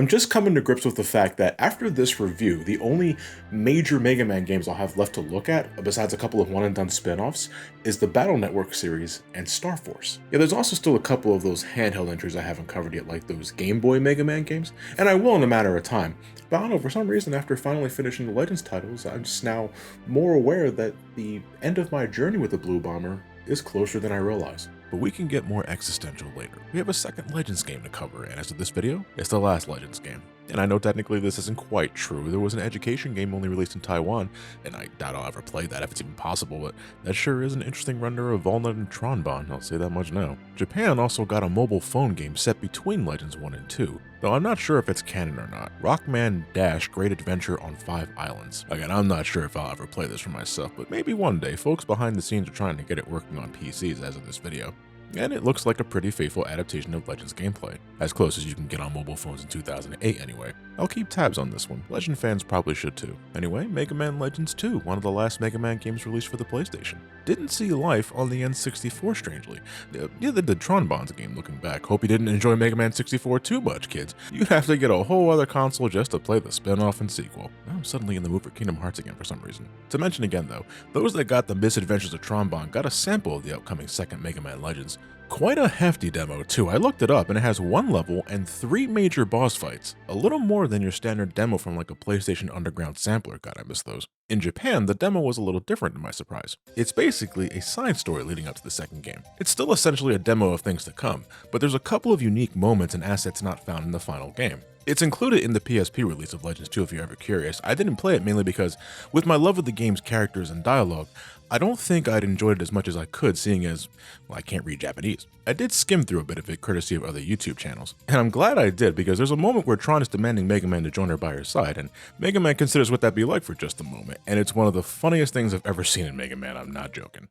I'm just coming to grips with the fact that after this review, the only major Mega Man games I'll have left to look at, besides a couple of one-and-done spin-offs, is the Battle Network series and Star Force. Yeah, there's also still a couple of those handheld entries I haven't covered yet, like those Game Boy Mega Man games, and I will in a matter of time. But I don't know, for some reason, after finally finishing the Legends titles, I'm just now more aware that the end of my journey with the Blue Bomber is closer than I realized. But we can get more existential later. We have a second Legends game to cover, and as of this video, it's the last Legends game. And I know technically this isn't quite true. There was an education game only released in Taiwan, and I doubt I'll ever play that if it's even possible, but that sure is an interesting render of Volnutt and Roll, I'll say that much now. Japan also got a mobile phone game set between Legends 1 and 2, though I'm not sure if it's canon or not. Rockman Dash Great Adventure on 5 Islands. Again, I'm not sure if I'll ever play this for myself, but maybe one day. Folks behind the scenes are trying to get it working on PCs as of this video. And it looks like a pretty faithful adaptation of Legends gameplay, as close as you can get on mobile phones in 2008 anyway. I'll keep tabs on this one, Legend fans probably should too. Anyway, Mega Man Legends 2, one of the last Mega Man games released for the PlayStation. Didn't see life on the N64 strangely. Yeah, they did Tronbon's game looking back. Hope you didn't enjoy Mega Man 64 too much, kids. You'd have to get a whole other console just to play the spin-off and sequel. I'm suddenly in the mood for Kingdom Hearts again for some reason. To mention again though, those that got the Misadventures of Tronbon got a sample of the upcoming second Mega Man Legends. Quite a hefty demo too. I looked it up and it has 1 level and 3 major boss fights. A little more than your standard demo from like a PlayStation Underground sampler. God, I miss those. In Japan, the demo was a little different to my surprise. It's basically a side story leading up to the second game. It's still essentially a demo of things to come, but there's a couple of unique moments and assets not found in the final game. It's included in the PSP release of Legends 2 if you're ever curious. I didn't play it mainly because, with my love of the game's characters and dialogue, I don't think I'd enjoyed it as much as I could, seeing as, well, I can't read Japanese. I did skim through a bit of it courtesy of other YouTube channels, and I'm glad I did because there's a moment where Tron is demanding Mega Man to join her by her side, and Mega Man considers what that'd be like for just a moment, and it's one of the funniest things I've ever seen in Mega Man, I'm not joking.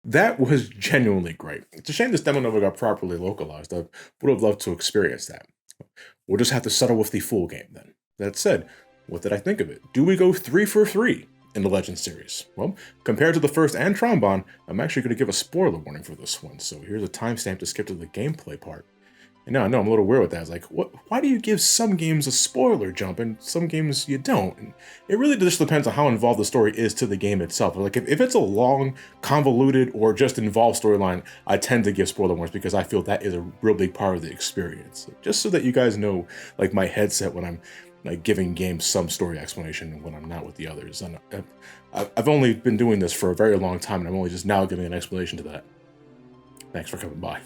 That was genuinely great. It's a shame this demo never got properly localized. I would have loved to experience that. We'll just have to settle with the full game then. That said, what did I think of it? Do we go 3 for 3 in the Legends series? Well, compared to the first and Trombone, I'm actually going to give a spoiler warning for this one, so here's a timestamp to skip to the gameplay part. And now I know I'm a little weird with that. It's like, why do you give some games a spoiler jump and some games you don't? And it really just depends on how involved the story is to the game itself. Like if it's a long, convoluted, or just involved storyline, I tend to give spoiler warnings because I feel that is a real big part of the experience. Just so that you guys know, like my headset when I'm like giving games some story explanation when I'm not with the others. And I've only been doing this for a very long time, and I'm only just now giving an explanation to that. Thanks for coming by.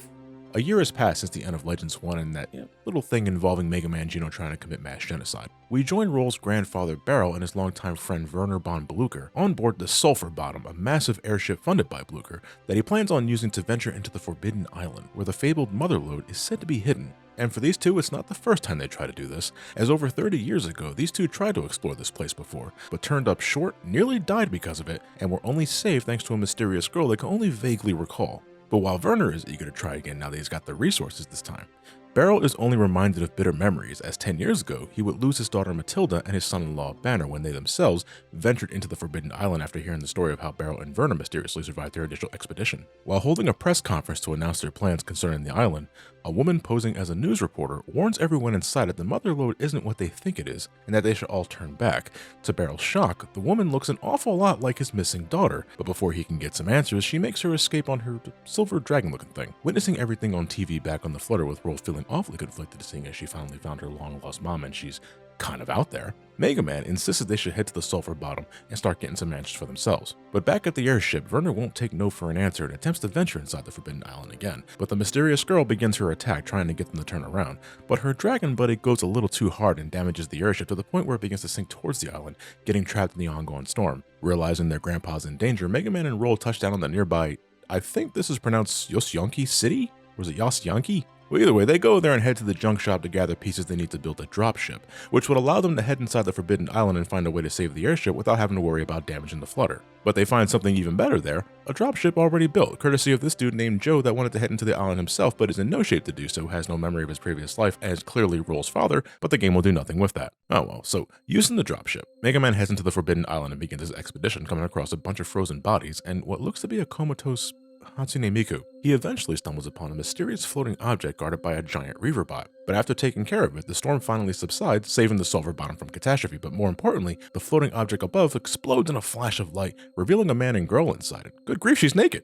A year has passed since the end of Legends 1 and that little thing involving Mega Man Geno trying to commit mass genocide. We join Roll's grandfather Barrel and his longtime friend Werner von Blucher on board the Sulfur Bottom, a massive airship funded by Blucher that he plans on using to venture into the Forbidden Island, where the fabled Mother Lode is said to be hidden. And for these two, it's not the first time they try to do this, as over 30 years ago, these two tried to explore this place before, but turned up short, nearly died because of it, and were only saved thanks to a mysterious girl they can only vaguely recall. But while Werner is eager to try again now that he's got the resources this time, Barrel is only reminded of bitter memories, as 10 years ago, he would lose his daughter Matilda and his son-in-law Banner when they themselves ventured into the Forbidden Island after hearing the story of how Barrel and Werner mysteriously survived their initial expedition. While holding a press conference to announce their plans concerning the island, a woman posing as a news reporter warns everyone inside that the Mother Lode isn't what they think it is, and that they should all turn back. To Barrel's shock, the woman looks an awful lot like his missing daughter, but before he can get some answers, she makes her escape on her silver dragon-looking thing. Witnessing everything on TV back on the flutter, with Roll feeling awfully conflicted seeing as she finally found her long-lost mom and she's kind of out there, Mega Man insists they should head to the Sulfur Bottom and start getting some answers for themselves. But back at the airship, Werner won't take no for an answer and attempts to venture inside the Forbidden Island again. But the mysterious girl begins her attack, trying to get them to turn around. But her dragon buddy goes a little too hard and damages the airship to the point where it begins to sink towards the island, getting trapped in the ongoing storm. Realizing their grandpa's in danger, Mega Man and Roll touch down on the nearby, I think this is pronounced Yosyonki City? Or is it Yosyanki? Well, either way, they go there and head to the junk shop to gather pieces they need to build a dropship, which would allow them to head inside the Forbidden Island and find a way to save the airship without having to worry about damaging the flutter. But they find something even better there, a dropship already built, courtesy of this dude named Joe that wanted to head into the island himself but is in no shape to do so, has no memory of his previous life, and is clearly Roll's father, but the game will do nothing with that. Oh well, so using the dropship, Mega Man heads into the Forbidden Island and begins his expedition, coming across a bunch of frozen bodies and what looks to be a comatose Hatsune Miku. He eventually stumbles upon a mysterious floating object guarded by a giant reaver bot, but after taking care of it, the storm finally subsides, saving the sulfur bottom from catastrophe, but more importantly, the floating object above explodes in a flash of light, revealing a man and girl inside it. Good grief, she's naked!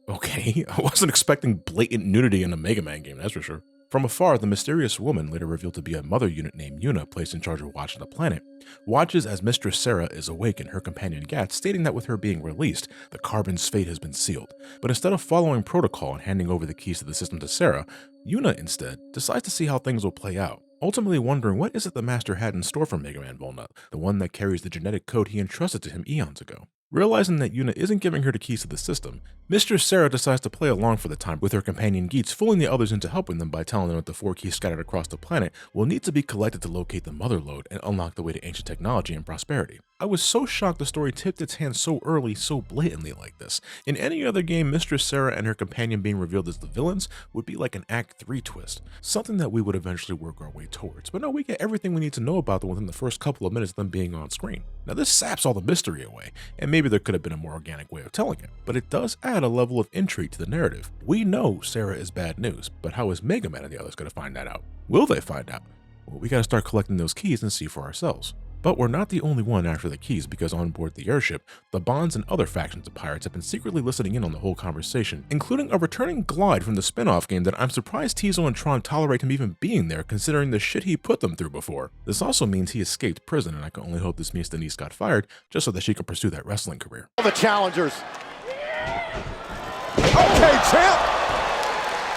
Okay, I wasn't expecting blatant nudity in a Mega Man game, that's for sure. From afar, the mysterious woman, later revealed to be a mother unit named Yuna, placed in charge of watching the planet, watches as Mistress Sarah is awake and her companion Gat, stating that with her being released, the Carbon's fate has been sealed. But instead of following protocol and handing over the keys to the system to Sarah, Yuna instead decides to see how things will play out, ultimately wondering what is it the Master had in store for Mega Man Volnutt, the one that carries the genetic code he entrusted to him eons ago. Realizing that Yuna isn't giving her the keys to the system, Mistress Sarah decides to play along for the time with her companion Geets, fooling the others into helping them by telling them that the 4 keys scattered across the planet will need to be collected to locate the mother lode and unlock the way to ancient technology and prosperity. I was so shocked the story tipped its hand so early, so blatantly like this. In any other game, Mistress Sarah and her companion being revealed as the villains would be like an Act 3 twist, something that we would eventually work our way towards. But no, we get everything we need to know about them within the first couple of minutes of them being on screen. Now this saps all the mystery away, and maybe there could have been a more organic way of telling it, but it does add a level of intrigue to the narrative. We know Sarah is bad news, but how is Mega Man and the others going to find that out? Will they find out? Well, we gotta start collecting those keys and see for ourselves. But we're not the only one after the keys, because on board the airship, the Bonds and other factions of pirates have been secretly listening in on the whole conversation, including a returning Glide from the spin-off game that I'm surprised Tizo and Tron tolerate him even being there, considering the shit he put them through before. This also means he escaped prison, and I can only hope this means Denise got fired just so that she can pursue that wrestling career. All the challengers. Okay, champ!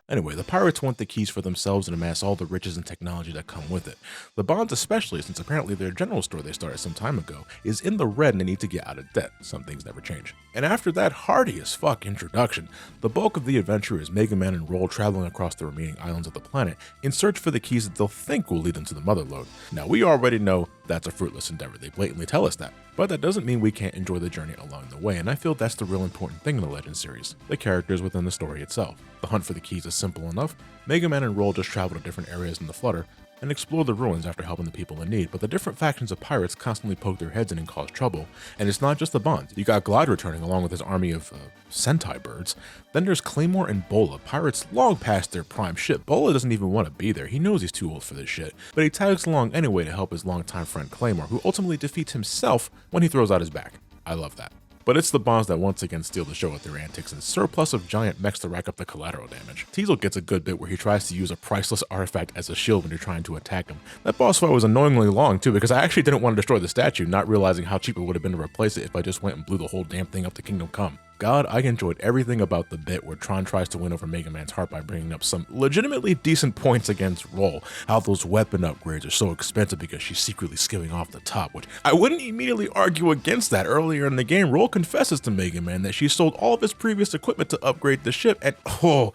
Anyway, the pirates want the keys for themselves and amass all the riches and technology that come with it. The Bonds especially, since apparently their general store they started some time ago is in the red and they need to get out of debt. Some things never change. And after that hardy as fuck introduction, the bulk of the adventure is Mega Man and Roll traveling across the remaining islands of the planet in search for the keys that they'll think will lead them to the mother lode. Now we already know that's a fruitless endeavor, they blatantly tell us that. But that doesn't mean we can't enjoy the journey along the way, and I feel that's the real important thing in the Legend series, the characters within the story itself. The hunt for the keys is simple enough. Mega Man and Roll just travel to different areas in the Flutter and explore the ruins after helping the people in need, but the different factions of pirates constantly poke their heads in and cause trouble. And it's not just the Bonds. You got Glide returning along with his army of Sentai birds. Then there's Claymore and Bola, pirates long past their prime shit. Bola doesn't even want to be there, he knows he's too old for this shit, but he tags along anyway to help his longtime friend Claymore, who ultimately defeats himself when he throws out his back. I love that. But it's the Bonds that once again steal the show with their antics and surplus of giant mechs to rack up the collateral damage. Tizo gets a good bit where he tries to use a priceless artifact as a shield when you're trying to attack him. That boss fight was annoyingly long too, because I actually didn't want to destroy the statue, not realizing how cheap it would have been to replace it if I just went and blew the whole damn thing up to Kingdom Come. God, I enjoyed everything about the bit where Tron tries to win over Mega Man's heart by bringing up some legitimately decent points against Roll, how those weapon upgrades are so expensive because she's secretly skimming off the top, which I wouldn't immediately argue against that. Earlier in the game, Roll confesses to Mega Man that she sold all of his previous equipment to upgrade the ship, and oh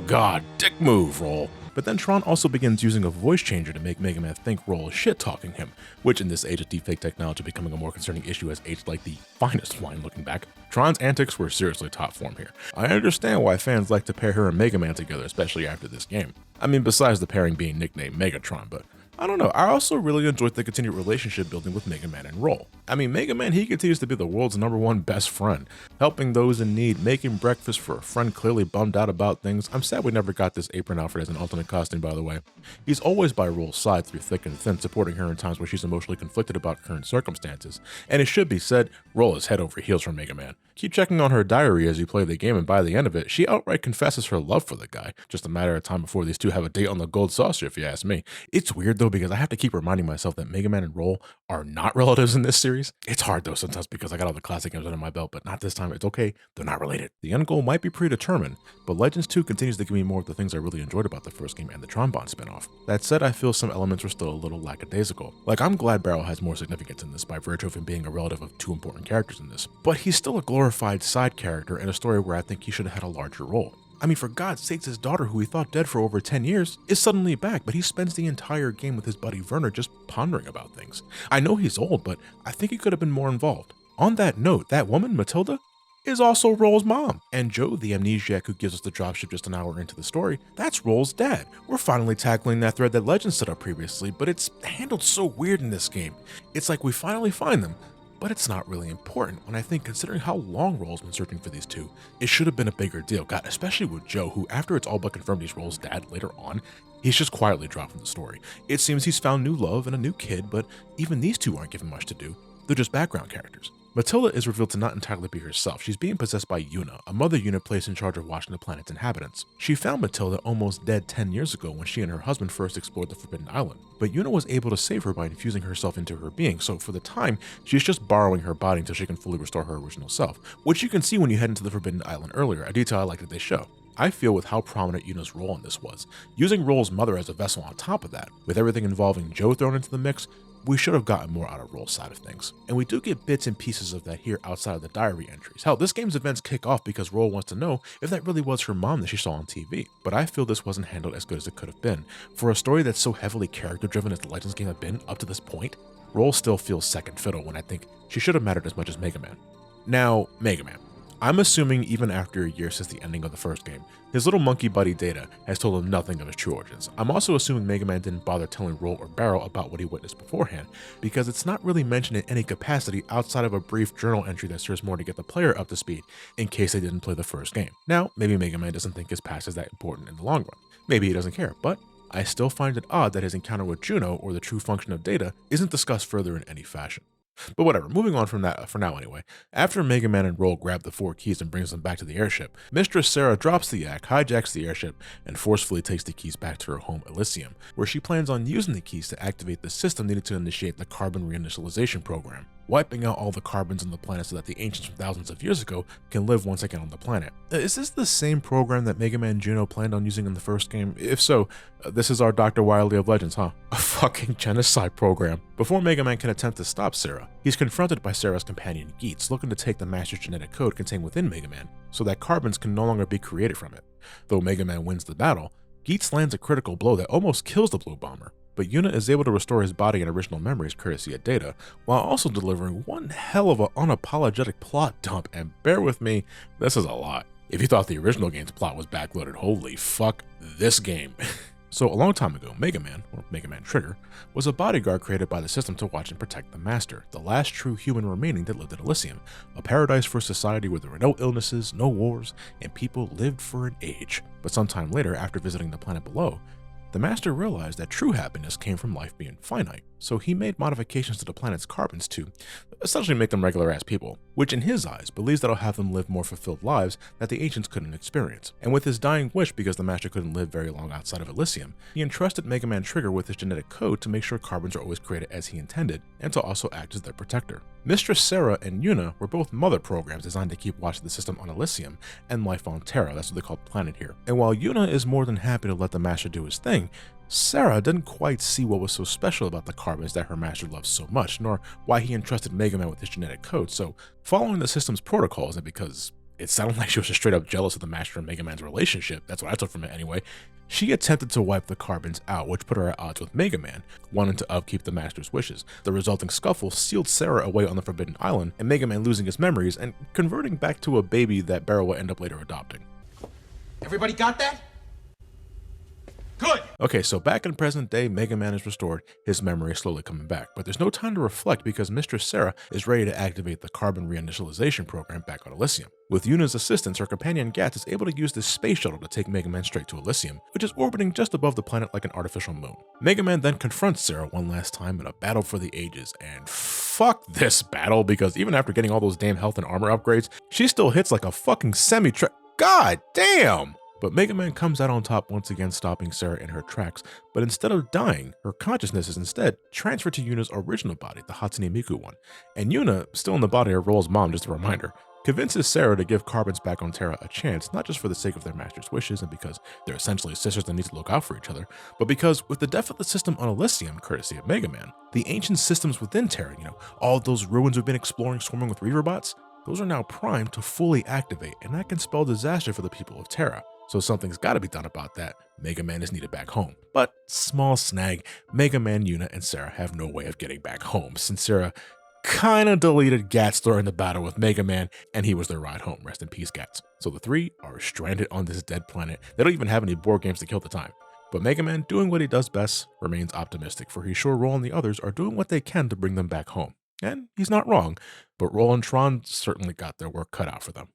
god, dick move, Roll. But then Tron also begins using a voice changer to make Mega Man think Roll is shit-talking him, which in this age of deepfake technology becoming a more concerning issue has aged like the finest wine looking back. Tron's antics were seriously top form here. I understand why fans like to pair her and Mega Man together, especially after this game. I mean, besides the pairing being nicknamed Megatron, but I don't know, I also really enjoyed the continued relationship building with Mega Man and Roll. I mean, Mega Man, he continues to be the world's #1 best friend, helping those in need, making breakfast for a friend clearly bummed out about things. I'm sad we never got this apron outfit as an alternate costume, by the way. He's always by Roll's side through thick and thin, supporting her in times where she's emotionally conflicted about current circumstances. And it should be said, Roll is head over heels for Mega Man. Keep checking on her diary as you play the game, and by the end of it, she outright confesses her love for the guy. Just a matter of time before these two have a date on the gold saucer, if you ask me. It's weird though, because I have to keep reminding myself that Mega Man and Roll are not relatives in this series. It's hard though sometimes because I got all the classic games under my belt, but not this time. It's okay, they're not related. The end goal might be predetermined, but Legends 2 continues to give me more of the things I really enjoyed about the first game and the Tron Bond spinoff. That said, I feel some elements are still a little lackadaisical. Like, I'm glad Barrel has more significance in this by virtue of him being a relative of 2 important characters in this, but he's still a glorified side character in a story where I think he should have had a larger role. I mean, for God's sakes, his daughter, who he thought dead for over 10 years, is suddenly back, but he spends the entire game with his buddy Werner just pondering about things. I know he's old, but I think he could have been more involved. On that note, that woman, Matilda, is also Roll's mom. And Joe, the amnesiac who gives us the dropship just an hour into the story, that's Roll's dad. We're finally tackling that thread that Legend set up previously, but it's handled so weird in this game. It's like we finally find them, but it's not really important when I think, considering how long Roll's been searching for these two, it should have been a bigger deal. God, especially with Joe, who after it's all but confirmed he's Roll's dad later on, he's just quietly dropped from the story. It seems he's found new love and a new kid, but even these two aren't given much to do. They're just background characters. Matilda is revealed to not entirely be herself. She's being possessed by Una, a mother unit placed in charge of watching the planet's inhabitants. She found Matilda almost dead 10 years ago when she and her husband first explored the Forbidden Island, but Una was able to save her by infusing herself into her being, so for the time, she's just borrowing her body until she can fully restore her original self, which you can see when you head into the Forbidden Island earlier, a detail I like that they show. I feel with how prominent Una's role in this was, using Roll's mother as a vessel on top of that, with everything involving Joe thrown into the mix, we should have gotten more out of Roll's side of things. And we do get bits and pieces of that here outside of the diary entries. Hell, this game's events kick off because Roll wants to know if that really was her mom that she saw on TV. But I feel this wasn't handled as good as it could have been. For a story that's so heavily character-driven as the Legends game have been up to this point, Roll still feels second fiddle when I think she should have mattered as much as Mega Man. Now, Mega Man. I'm assuming even after a year since the ending of the first game, his little monkey buddy Data has told him nothing of his true origins. I'm also assuming Mega Man didn't bother telling Roll or Barrel about what he witnessed beforehand, because it's not really mentioned in any capacity outside of a brief journal entry that serves more to get the player up to speed in case they didn't play the first game. Now, maybe Mega Man doesn't think his past is that important in the long run. Maybe he doesn't care, but I still find it odd that his encounter with Juno, or the true function of Data, isn't discussed further in any fashion. But whatever, moving on from that for now anyway. After Mega Man and Roll grab the 4 keys and brings them back to the airship, Mistress Sarah drops the yak, hijacks the airship, and forcefully takes the keys back to her home Elysium, where she plans on using the keys to activate the system needed to initiate the carbon reinitialization program, wiping out all the carbons on the planet so that the ancients from thousands of years ago can live once again on the planet. Is this the same program that Mega Man Juno planned on using in the first game? If so, this is our Dr. Wily of Legends, huh? A fucking genocide program. Before Mega Man can attempt to stop Sarah, he's confronted by Sarah's companion Geets, looking to take the Master's genetic code contained within Mega Man, so that carbons can no longer be created from it. Though Mega Man wins the battle, Geets lands a critical blow that almost kills the Blue Bomber, but Una is able to restore his body and original memories courtesy of Data, while also delivering one hell of an unapologetic plot dump, and bear with me, this is a lot. If you thought the original game's plot was backloaded, holy fuck this game. So a long time ago, Mega Man, or Mega Man Trigger, was a bodyguard created by the system to watch and protect the Master, the last true human remaining that lived in Elysium, a paradise for society where there were no illnesses, no wars, and people lived for an age. But sometime later, after visiting the planet below, the Master realized that true happiness came from life being finite, so he made modifications to the planet's carbons to essentially make them regular-ass people, which in his eyes believes that'll have them live more fulfilled lives that the ancients couldn't experience. And with his dying wish, because the Master couldn't live very long outside of Elysium, he entrusted Mega Man Trigger with his genetic code to make sure carbons are always created as he intended, and to also act as their protector. Mistress Sarah and Una were both mother programs designed to keep watch of the system on Elysium and life on Terra, that's what they call the planet here. And while Una is more than happy to let the Master do his thing, Sarah didn't quite see what was so special about the carbons that her master loved so much, nor why he entrusted Mega Man with his genetic code, so following the system's protocols, and because it sounded like she was just straight up jealous of the Master and Mega Man's relationship, that's what I took from it anyway, she attempted to wipe the carbons out, which put her at odds with Mega Man, wanting to upkeep the Master's wishes. The resulting scuffle sealed Sarah away on the Forbidden Island, and Mega Man losing his memories and converting back to a baby that Barrel would end up later adopting. Everybody got that? Good! Okay, so back in present day, Mega Man is restored, his memory is slowly coming back, but there's no time to reflect because Mistress Sarah is ready to activate the carbon reinitialization program back on Elysium. With Una's assistance, her companion Gats is able to use this space shuttle to take Mega Man straight to Elysium, which is orbiting just above the planet like an artificial moon. Mega Man then confronts Sarah one last time in a battle for the ages, and fuck this battle, because even after getting all those damn health and armor upgrades, she still hits like a fucking God damn! But Mega Man comes out on top once again, stopping Sarah in her tracks, but instead of dying, her consciousness is instead transferred to Yuna's original body, the Hatsune Miku one. And Yuna, still in the body of Roll's mom, just a reminder, convinces Sarah to give carbons back on Terra a chance, not just for the sake of their master's wishes and because they're essentially sisters that need to look out for each other, but because with the death of the system on Elysium, courtesy of Mega Man, the ancient systems within Terra, all those ruins we've been exploring swarming with Reaver bots, those are now primed to fully activate, and that can spell disaster for the people of Terra. so something's gotta be done about that. Mega Man is needed back home. But small snag, Mega Man, Yuna, and Sarah have no way of getting back home, since Sarah kinda deleted Gats during the battle with Mega Man, and he was their ride home. Rest in peace, Gats. So the three are stranded on this dead planet. They don't even have any board games to kill the time. But Mega Man, doing what he does best, remains optimistic, for he's sure Roll and the others are doing what they can to bring them back home. And he's not wrong, but Roll and Tron certainly got their work cut out for them.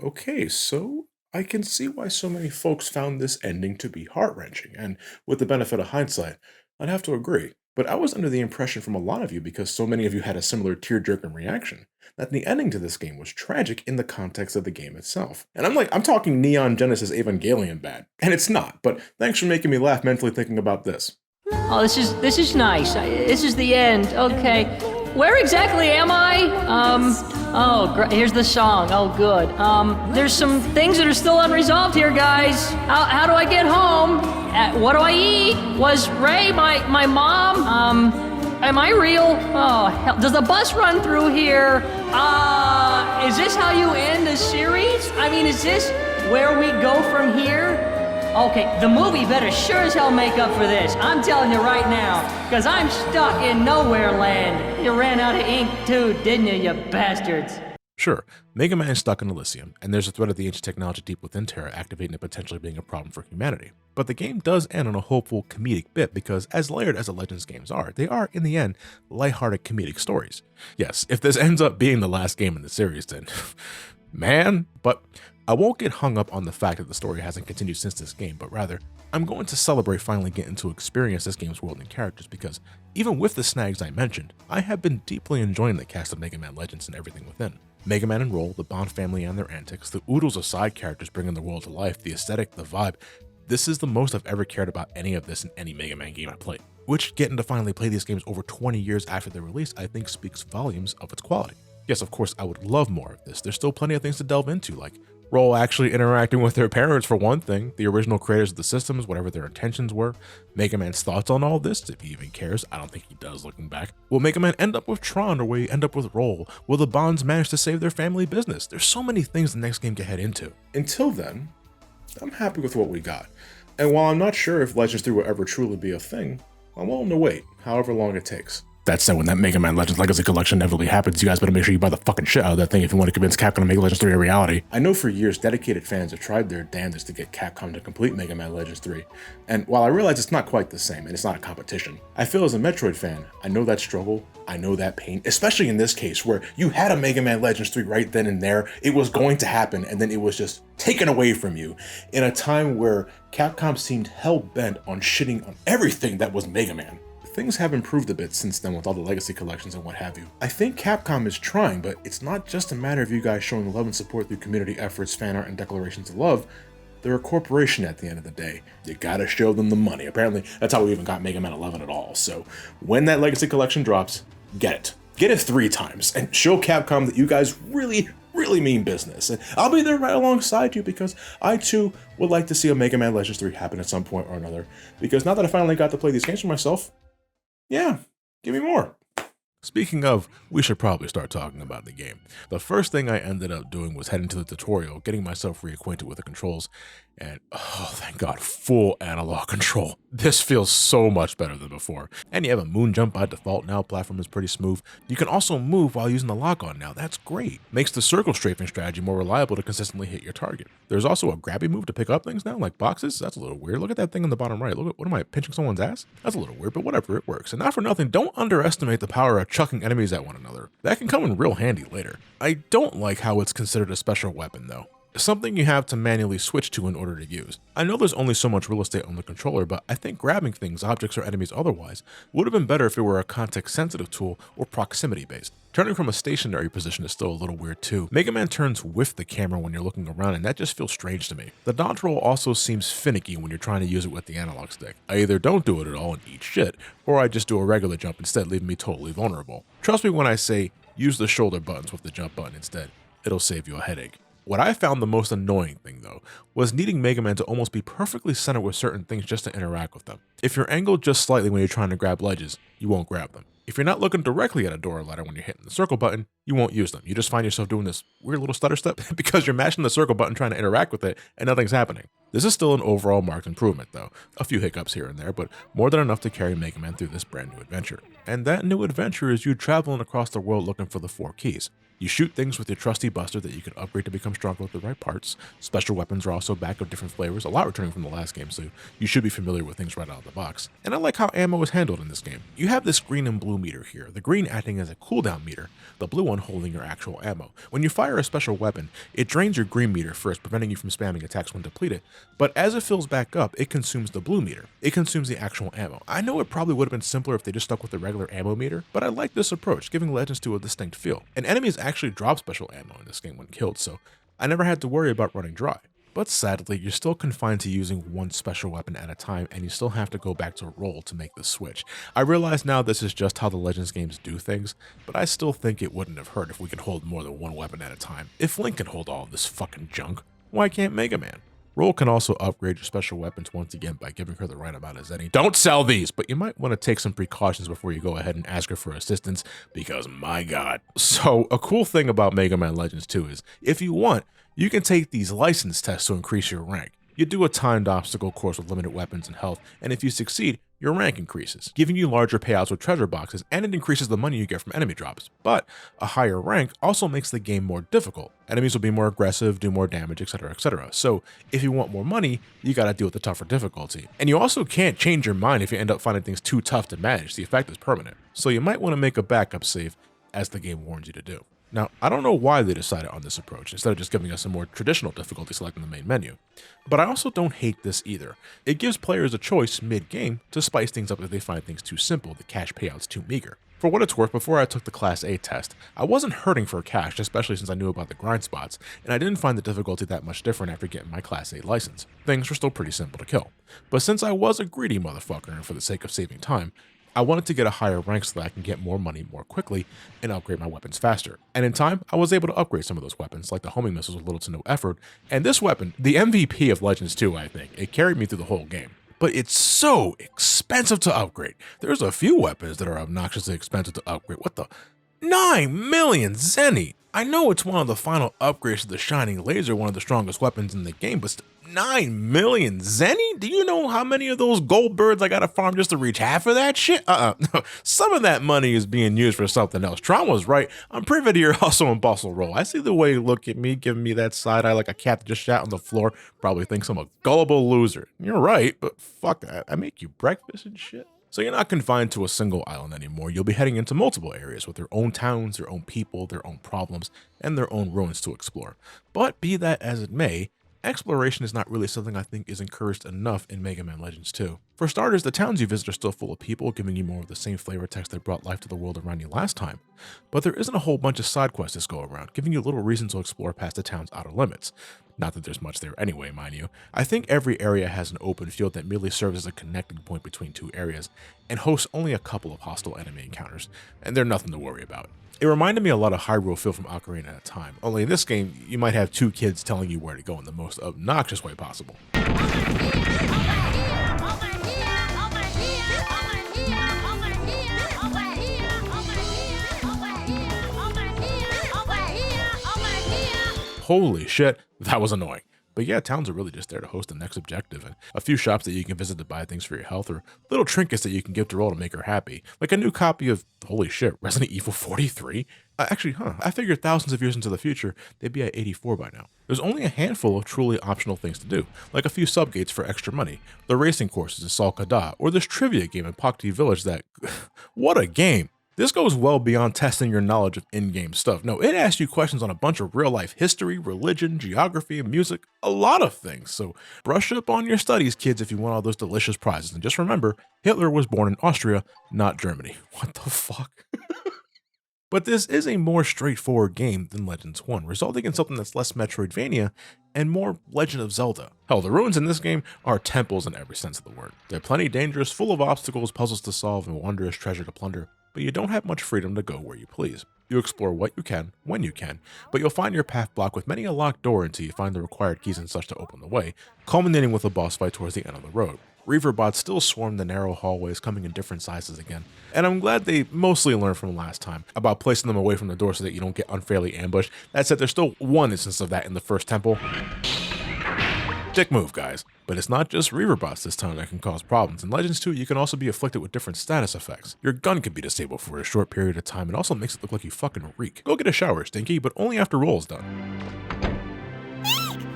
Okay, so I can see why so many folks found this ending to be heart-wrenching, and with the benefit of hindsight, I'd have to agree. But I was under the impression from a lot of you, because so many of you had a similar tear-jerking reaction, that the ending to this game was tragic in the context of the game itself. And I'm talking Neon Genesis Evangelion bad. And it's not, but thanks for making me laugh mentally thinking about this. Oh, this is nice. This is the end. Okay. Where exactly am I? Here's the song. Oh, good. There's some things that are still unresolved here, guys. How do I get home? What do I eat? Was Ray my mom? Am I real? Oh, hell. Does the bus run through here? Is this how you end a series? I mean, is this where we go from here? Okay, the movie better sure as hell make up for this. I'm telling you right now, because I'm stuck in nowhere land. You ran out of ink too, didn't you bastards? Sure, Mega Man is stuck in Elysium, and there's a threat of the ancient technology deep within Terra activating and potentially being a problem for humanity. But the game does end on a hopeful comedic bit, because as layered as the Legends games are, they are, in the end, lighthearted comedic stories. Yes, if this ends up being the last game in the series, then man, but I won't get hung up on the fact that the story hasn't continued since this game, but rather, I'm going to celebrate finally getting to experience this game's world and characters, because even with the snags I mentioned, I have been deeply enjoying the cast of Mega Man Legends and everything within. Mega Man and Roll, the Bond family and their antics, the oodles of side characters bringing the world to life, the aesthetic, the vibe. This is the most I've ever cared about any of this in any Mega Man game I played, which getting to finally play these games over 20 years after their release I think speaks volumes of its quality. Yes, of course, I would love more of this. There's still plenty of things to delve into, like Roll actually interacting with their parents for one thing, the original creators of the systems, whatever their intentions were, Mega Man's thoughts on all this, if he even cares. I don't think he does looking back. Will Mega Man end up with Tron, or will he end up with Roll? Will the Bonds manage to save their family business? There's so many things the next game can head into. Until then, I'm happy with what we got. And while I'm not sure if Legends 3 will ever truly be a thing, I'm willing to wait, however long it takes. That said, when that Mega Man Legends Legacy Collection inevitably happens, you guys better make sure you buy the fucking shit out of that thing if you want to convince Capcom to make Legends 3 a reality. I know for years dedicated fans have tried their damnedest to get Capcom to complete Mega Man Legends 3, and while I realize it's not quite the same and it's not a competition, I feel as a Metroid fan, I know that struggle, I know that pain, especially in this case where you had a Mega Man Legends 3 right then and there, it was going to happen, and then it was just taken away from you in a time where Capcom seemed hell-bent on shitting on everything that was Mega Man. Things have improved a bit since then with all the legacy collections and what have you. I think Capcom is trying, but it's not just a matter of you guys showing love and support through community efforts, fan art, and declarations of love. They're a corporation at the end of the day. You gotta show them the money. Apparently, that's how we even got Mega Man 11 at all. So when that legacy collection drops, get it. Get it 3 times and show Capcom that you guys really mean business. And I'll be there right alongside you, because I too would like to see a Mega Man Legends 3 happen at some point or another. Because now that I finally got to play these games for myself, yeah, give me more. Speaking of, we should probably start talking about the game. The first thing I ended up doing was heading to the tutorial, getting myself reacquainted with the controls, and oh, thank God, full analog control. This feels so much better than before. And you have a moon jump by default now, platform is pretty smooth. You can also move while using the lock-on now, that's great. Makes the circle strafing strategy more reliable to consistently hit your target. There's also a grabby move to pick up things now, like boxes. That's a little weird. Look at that thing on the bottom right. Look at, what am I, pinching someone's ass? That's a little weird, but whatever, it works. And not for nothing, don't underestimate the power of chucking enemies at one another. That can come in real handy later. I don't like how it's considered a special weapon though. Something you have to manually switch to in order to use. I know there's only so much real estate on the controller, but I think grabbing things, objects, or enemies otherwise would have been better if it were a context-sensitive tool or proximity-based. Turning from a stationary position is still a little weird too. Mega Man turns with the camera when you're looking around, and that just feels strange to me. The dodge roll also seems finicky when you're trying to use it with the analog stick. I either don't do it at all and eat shit, or I just do a regular jump instead, leaving me totally vulnerable. Trust me when I say use the shoulder buttons with the jump button instead. It'll save you a headache. What I found the most annoying thing though, was needing Mega Man to almost be perfectly centered with certain things just to interact with them. If you're angled just slightly when you're trying to grab ledges, you won't grab them. If you're not looking directly at a door or ladder when you're hitting the circle button, you won't use them. You just find yourself doing this weird little stutter step because you're mashing the circle button trying to interact with it and nothing's happening. This is still an overall marked improvement though, a few hiccups here and there, but more than enough to carry Mega Man through this brand new adventure. And that new adventure is you traveling across the world looking for the 4 keys. You shoot things with your trusty buster that you can upgrade to become stronger with the right parts. Special weapons are also back of different flavors, a lot returning from the last game, so you should be familiar with things right out of the box. And I like how ammo is handled in this game. You have this green and blue meter here, the green acting as a cooldown meter, the blue one holding your actual ammo. When you fire a special weapon, it drains your green meter first, preventing you from spamming attacks when depleted, but as it fills back up, it consumes the blue meter. It consumes the actual ammo. I know it probably would have been simpler if they just stuck with the regular ammo meter, but I like this approach, giving Legends 2 a distinct feel. And enemies actually drop special ammo in this game when killed, so I never had to worry about running dry. But sadly, you're still confined to using one special weapon at a time, and you still have to go back to roll to make the switch. I realize now this is just how the Legends games do things, but I still think it wouldn't have hurt if we could hold more than one weapon at a time. If Link can hold all of this fucking junk, why can't Mega Man? Roll can also upgrade your special weapons once again by giving her the right amount of zenny. Don't sell these, but you might want to take some precautions before you go ahead and ask her for assistance, because my god. So a cool thing about Mega Man Legends 2 is, if you want, you can take these license tests to increase your rank. You do a timed obstacle course with limited weapons and health, and if you succeed, your rank increases, giving you larger payouts with treasure boxes, and it increases the money you get from enemy drops. But a higher rank also makes the game more difficult. Enemies will be more aggressive, do more damage, etc, etc. So if you want more money, you gotta deal with the tougher difficulty. And you also can't change your mind if you end up finding things too tough to manage. The effect is permanent. So you might want to make a backup save, as the game warns you to do. Now, I don't know why they decided on this approach, instead of just giving us a more traditional difficulty select in the main menu. But I also don't hate this either. It gives players a choice mid-game to spice things up if they find things too simple, the cash payouts too meager. For what it's worth, before I took the Class A test, I wasn't hurting for cash, especially since I knew about the grind spots, and I didn't find the difficulty that much different after getting my Class A license. Things were still pretty simple to kill. But since I was a greedy motherfucker, and for the sake of saving time, I wanted to get a higher rank so that I can get more money more quickly and upgrade my weapons faster. And in time, I was able to upgrade some of those weapons, like the homing missiles with little to no effort. And this weapon, the MVP of Legends 2, I think, it carried me through the whole game. But it's so expensive to upgrade. There's a few weapons that are obnoxiously expensive to upgrade. What the? 9 million zenny! I know it's one of the final upgrades to the Shining Laser, one of the strongest weapons in the game, but 9 million zenny? Do you know how many of those gold birds I gotta farm just to reach half of that shit? No. Some of that money is being used for something else. Tron was right. I'm privy to your hustle and bustle roll. I see the way you look at me, giving me that side eye like a cat that just shat on the floor. Probably thinks I'm a gullible loser. You're right, but fuck that. I make you breakfast and shit. So you're not confined to a single island anymore. You'll be heading into multiple areas with their own towns, their own people, their own problems, and their own ruins to explore. But be that as it may, exploration is not really something I think is encouraged enough in Mega Man Legends 2. For starters, the towns you visit are still full of people, giving you more of the same flavor text that brought life to the world around you last time. But there isn't a whole bunch of side quests that go around, giving you little reason to explore past the town's outer limits. Not that there's much there anyway, mind you. I think every area has an open field that merely serves as a connecting point between two areas, and hosts only a couple of hostile enemy encounters, and they're nothing to worry about. It reminded me a lot of Hyrule Field from Ocarina at a time, only in this game, you might have two kids telling you where to go in the most obnoxious way possible. Holy shit, that was annoying. But yeah, towns are really just there to host the next objective, and a few shops that you can visit to buy things for your health, or little trinkets that you can give to Roll to make her happy. Like a new copy of, holy shit, Resident Evil 43? I figured thousands of years into the future, they'd be at 84 by now. There's only a handful of truly optional things to do, like a few subgates for extra money, the racing courses in Sol Kada, or this trivia game in Pakti Village that, what a game! This goes well beyond testing your knowledge of in-game stuff. No, it asks you questions on a bunch of real-life history, religion, geography, music, a lot of things. So brush up on your studies, kids, if you want all those delicious prizes. And just remember, Hitler was born in Austria, not Germany. What the fuck? But this is a more straightforward game than Legends 1, resulting in something that's less Metroidvania and more Legend of Zelda. Hell, the ruins in this game are temples in every sense of the word. They're plenty dangerous, full of obstacles, puzzles to solve, and wondrous treasure to plunder, but you don't have much freedom to go where you please. You explore what you can, when you can, but you'll find your path blocked with many a locked door until you find the required keys and such to open the way, culminating with a boss fight towards the end of the road. Reaver bots still swarm the narrow hallways, coming in different sizes again, and I'm glad they mostly learned from last time about placing them away from the door so that you don't get unfairly ambushed. That said, there's still one instance of that in the first temple. Dick move, guys. But it's not just reaver bots this time that can cause problems. In Legends 2, you can also be afflicted with different status effects. Your gun can be disabled for a short period of time and also makes it look like you fucking reek. Go get a shower, Stinky, but only after Roll's done.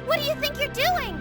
What do you think you're doing?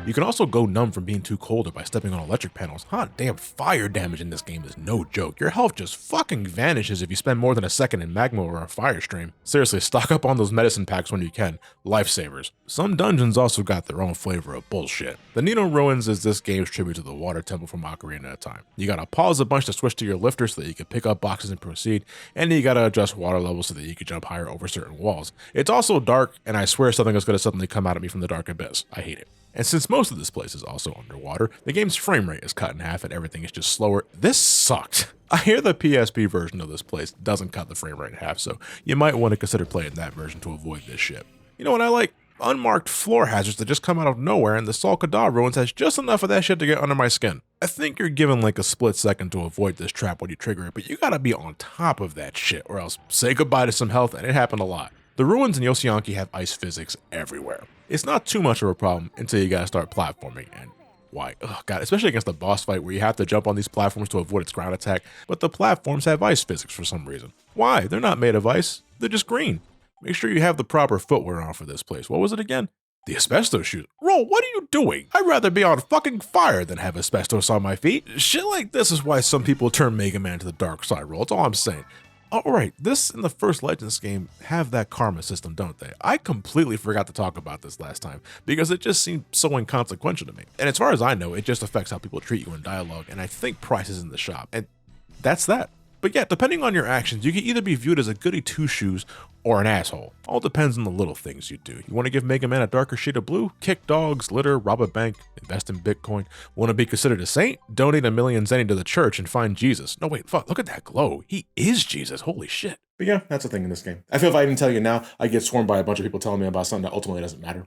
You can also go numb from being too cold or by stepping on electric panels. Hot damn, fire damage in this game is no joke. Your health just fucking vanishes if you spend more than a second in magma or a fire stream. Seriously, stock up on those medicine packs when you can. Lifesavers. Some dungeons also got their own flavor of bullshit. The Nino Ruins is this game's tribute to the water temple from Ocarina of Time. You gotta pause a bunch to switch to your lifter so that you can pick up boxes and proceed, and you gotta adjust water levels so that you can jump higher over certain walls. It's also dark, and I swear something is gonna suddenly come out at me from the dark abyss. I hate it. And since most of this place is also underwater, the game's frame rate is cut in half and everything is just slower. This sucked. I hear the PSP version of this place doesn't cut the frame rate in half, so you might want to consider playing that version to avoid this shit. You know what I like? Unmarked floor hazards that just come out of nowhere, and the Sulfur ruins has just enough of that shit to get under my skin. I think you're given like a split second to avoid this trap when you trigger it, but you gotta be on top of that shit, or else say goodbye to some health, and it happened a lot. The ruins in Yossianki have ice physics everywhere. It's not too much of a problem until you gotta start platforming, and why? Oh god, especially against the boss fight where you have to jump on these platforms to avoid its ground attack, but the platforms have ice physics for some reason. Why? They're not made of ice, they're just green. Make sure you have the proper footwear on for this place. What was it again? The asbestos shoes. Roll, what are you doing? I'd rather be on fucking fire than have asbestos on my feet. Shit like this is why some people turn Mega Man to the dark side, Roll. That's all I'm saying. Alright, this and the first Legends game have that karma system, don't they? I completely forgot to talk about this last time because it just seemed so inconsequential to me. And as far as I know, it just affects how people treat you in dialogue, and I think prices in the shop. And that's that. But yeah, depending on your actions, you can either be viewed as a goody two-shoes or an asshole. All depends on the little things you do. You want to give Mega Man a darker shade of blue? Kick dogs, litter, rob a bank, invest in Bitcoin. Want to be considered a saint? Donate 1 million zenny to the church and find Jesus. No wait, fuck, look at that glow. He is Jesus, holy shit. But yeah, that's the thing in this game. I feel if I even tell you now, I get swarmed by a bunch of people telling me about something that ultimately doesn't matter.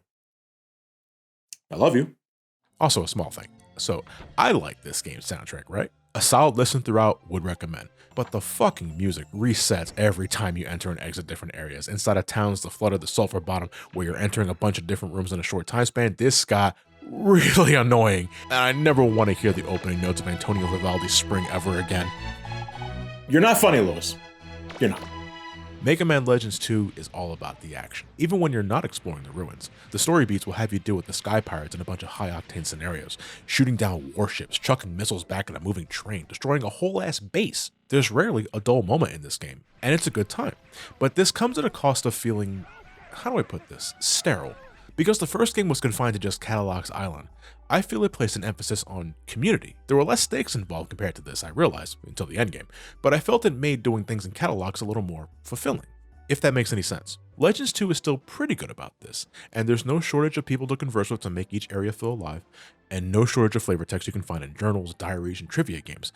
I love you. Also a small thing. So, I like this game's soundtrack, right? A solid listen throughout, would recommend. But the fucking music resets every time you enter and exit different areas. Inside of towns, the flood of the sulfur bottom, where you're entering a bunch of different rooms in a short time span, this got really annoying. And I never want to hear the opening notes of Antonio Vivaldi's Spring ever again. You're not funny, Lewis. You're not. Mega Man Legends 2 is all about the action. Even when you're not exploring the ruins, the story beats will have you deal with the Sky Pirates in a bunch of high-octane scenarios, shooting down warships, chucking missiles back at a moving train, destroying a whole-ass base. There's rarely a dull moment in this game, and it's a good time. But this comes at a cost of feeling, how do I put this, sterile. Because the first game was confined to just Cadillacs Island, I feel it placed an emphasis on community. There were less stakes involved compared to this, I realized, until the endgame, but I felt it made doing things in Cadillacs a little more fulfilling, if that makes any sense. Legends 2 is still pretty good about this, and there's no shortage of people to converse with to make each area feel alive, and no shortage of flavor text you can find in journals, diaries, and trivia games.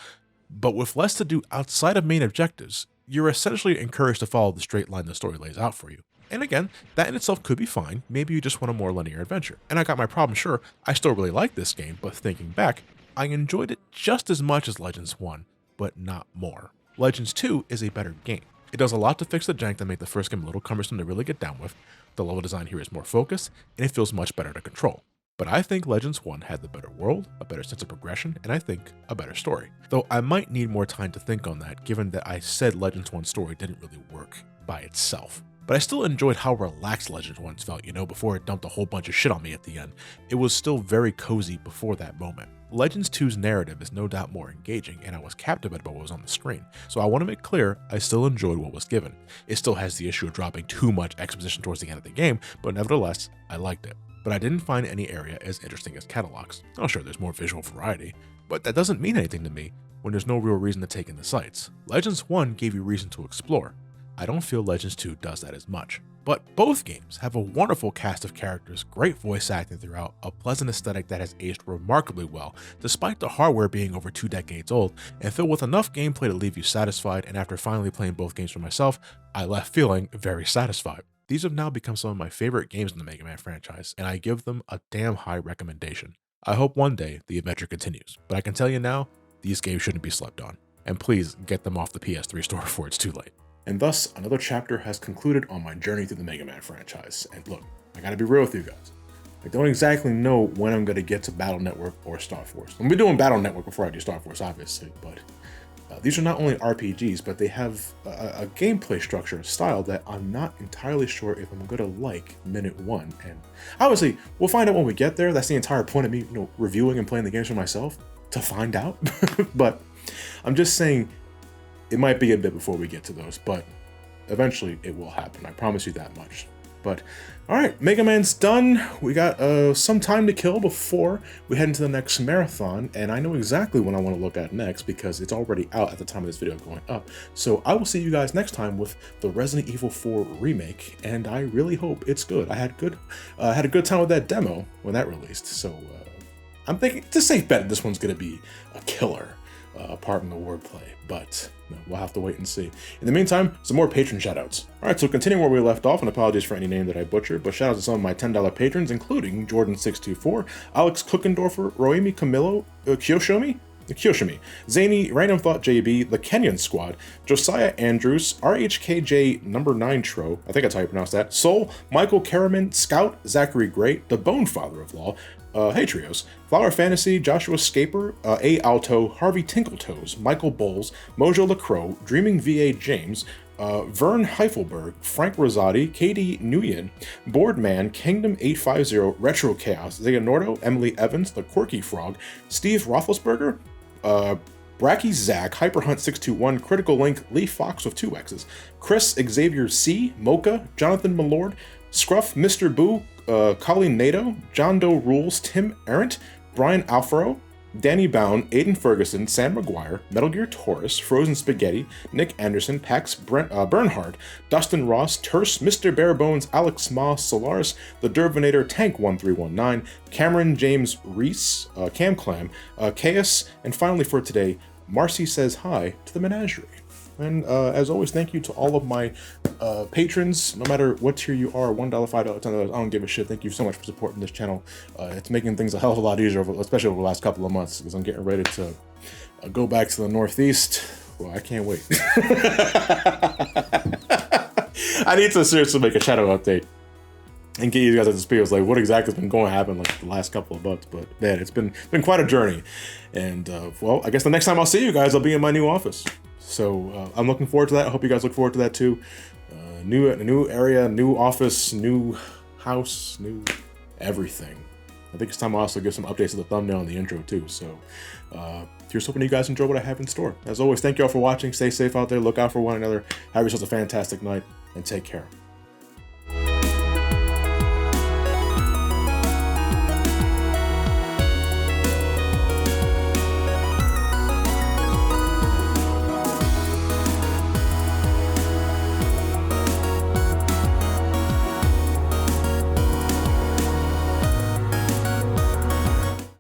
But with less to do outside of main objectives, you're essentially encouraged to follow the straight line the story lays out for you. And again, that in itself could be fine. Maybe you just want a more linear adventure. And I got my problem, sure, I still really like this game, but thinking back, I enjoyed it just as much as Legends 1, but not more. Legends 2 is a better game. It does a lot to fix the jank that made the first game a little cumbersome to really get down with. The level design here is more focused, and it feels much better to control. But I think Legends 1 had the better world, a better sense of progression, and I think a better story. Though I might need more time to think on that, given that I said Legends 1's story didn't really work by itself. But I still enjoyed how relaxed Legends 1 felt, before it dumped a whole bunch of shit on me at the end. It was still very cozy before that moment. Legends 2's narrative is no doubt more engaging, and I was captivated by what was on the screen. So I want to make clear, I still enjoyed what was given. It still has the issue of dropping too much exposition towards the end of the game, but nevertheless, I liked it. But I didn't find any area as interesting as Cadillacs. Oh sure, there's more visual variety, but that doesn't mean anything to me when there's no real reason to take in the sights. Legends 1 gave you reason to explore. I don't feel Legends 2 does that as much. But both games have a wonderful cast of characters, great voice acting throughout, a pleasant aesthetic that has aged remarkably well, despite the hardware being over 2 decades old, and filled with enough gameplay to leave you satisfied, and after finally playing both games for myself, I left feeling very satisfied. These have now become some of my favorite games in the Mega Man franchise, and I give them a damn high recommendation. I hope one day the adventure continues, but I can tell you now, these games shouldn't be slept on. And please get them off the PS3 store before it's too late. And thus, another chapter has concluded on my journey through the Mega Man franchise. And look, I gotta be real with you guys. I don't exactly know when I'm going to get to Battle Network or Star Force. I'm going to be doing Battle Network before I do Star Force, obviously, but these are not only RPGs, but they have a gameplay structure, a style that I'm not entirely sure if I'm going to like minute one. And obviously, we'll find out when we get there. That's the entire point of me, reviewing and playing the games for myself, to find out. But I'm just saying it might be a bit before we get to those, but eventually it will happen. I promise you that much. But all right, Mega Man's done. We got some time to kill before we head into the next marathon, and I know exactly what I want to look at next because it's already out at the time of this video going up. So I will see you guys next time with the Resident Evil 4 remake, and I really hope it's good. I had a good time with that demo when that released, so I'm thinking it's a safe bet this one's gonna be a killer. Apart from the wordplay, but we'll have to wait and see. In the meantime, some more patron shoutouts. All right, so continuing where we left off, and apologies for any name that I butchered, but shoutouts to some of my $10 patrons, including Jordan624, Alex Cookendorfer, Roemi Camillo, Kyoshimi, Zany, Random Thought JB, The Kenyan Squad, Josiah Andrews, RHKJ number 9 Tro, I think that's how you pronounce that, Soul, Michael Karaman, Scout, Zachary Great, The Bone Father of Law, Hey Trios, Flower Fantasy, Joshua Scaper, A Alto, Harvey Tinkletoes, Michael Bowles, Mojo LaCroix, Dreaming VA James, Vern Heifelberg, Frank Rosati, KD Nguyen, Boardman, Kingdom 850, Retro Chaos, Zeganordo, Emily Evans, The Quirky Frog, Steve Roethlisberger, Bracky Zach, Hyperhunt621, Critical Link, Lee Fox with 2 X's, Chris Xavier C, Mocha, Jonathan Millord, Scruff, Mr. Boo, Colleen Nato, John Doe Rules, Tim Arendt, Brian Alfaro, Danny Bound, Aiden Ferguson, Sam McGuire, Metal Gear Taurus, Frozen Spaghetti, Nick Anderson, Pax Bernhard, Dustin Ross, Terse, Mr. Barebones, Alex Ma, Solaris, The Dervinator, Tank1319, Cameron James Reese, Cam Clam, Chaos, and finally for today, Marcy says hi to the menagerie. And as always, thank you to all of my patrons, no matter what tier you are, $1, $5, $10, I don't give a shit. Thank you so much for supporting this channel. It's making things a hell of a lot easier, especially over the last couple of months, because I'm getting ready to go back to the Northeast. Well, I can't wait. I need to seriously make a shadow update and get you guys at the speed. Like, what exactly has been going to happen like the last couple of months? But man, it's been quite a journey. And well, I guess the next time I'll see you guys, I'll be in my new office. So I'm looking forward to that. I hope you guys look forward to that too. New area, new office, new house, new everything. I think it's time I also give some updates to the thumbnail and the intro too. So here's hoping you guys enjoy what I have in store. As always, thank you all for watching. Stay safe out there. Look out for one another. Have yourselves a fantastic night and take care.